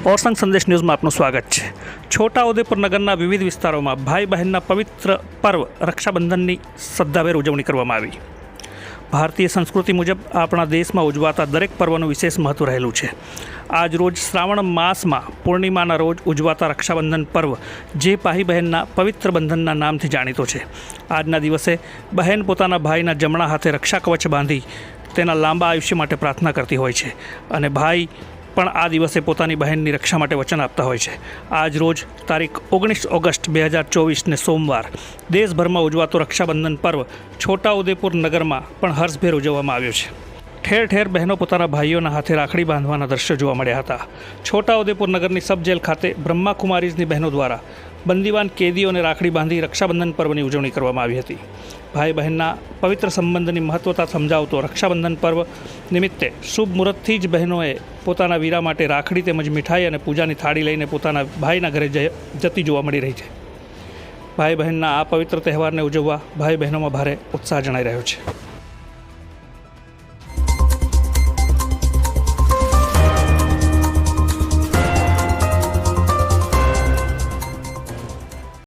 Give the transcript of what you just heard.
ઓરસંગ સંદેશ ન્યૂઝમાં આપનું સ્વાગત છે। છોટાઉદેપુર નગરના વિવિધ વિસ્તારોમાં ભાઈ બહેનના પવિત્ર પર્વ રક્ષાબંધનની સદ્ભાવભેર ઉજવણી કરવામાં આવી। ભારતીય સંસ્કૃતિ મુજબ આપણા દેશમાં ઉજવાતા દરેક પર્વનું વિશેષ મહત્વ રહેલું છે। આજ રોજ શ્રાવણ માસમાં પૂર્ણિમાના રોજ ઉજવાતા રક્ષાબંધન પર્વ જે ભાઈ બહેનના પવિત્ર બંધનના નામથી જાણીતો છે। આજના દિવસે બહેન પોતાના ભાઈના જમણા હાથે રક્ષા કવચ બાંધી તેના લાંબા આયુષ્ય માટે પ્રાર્થના કરતી હોય છે અને ભાઈ પણ આ દિવસે પોતાની બહેનની રક્ષા માટે વચન આપતા હોય છે। આજ રોજ તારીખ 19 ઓગસ્ટ 2024ને સોમવાર દેશભરમાં ઉજવાતો રક્ષાબંધન પર્વ છોટાઉદેપુર નગરમાં પણ હર્ષભેર ઉજવવામાં આવ્યો છે। ઠેર ઠેર બહેનો પોતાના ભાઈઓના હાથે રાખડી બાંધવાના દ્રશ્યો જોવા મળ્યા હતા। છોટાઉદેપુર નગરની સબ જેલ ખાતે બ્રહ્માકુમારીઝની બહેનો દ્વારા બંદીવાન કેદીઓને રાખડી બાંધી રક્ષાબંધન પર્વની ઉજવણી કરવામાં આવી હતી। ભાઈ બહેનના પવિત્ર સંબંધની મહત્વતા સમજાવતો રક્ષાબંધન પર્વ નિમિત્તે શુભ મુહૂર્તથી જ બહેનોએ પોતાના વીરા માટે રાખડી તેમજ મીઠાઈ અને પૂજાની થાળી લઈને પોતાના ભાઈના ઘરે જતી જોવા મળી રહી છે। ભાઈ બહેનના આ પવિત્ર તહેવારને ઉજવવા ભાઈ બહેનોમાં ભારે ઉત્સાહ જણાઈ રહ્યો છે।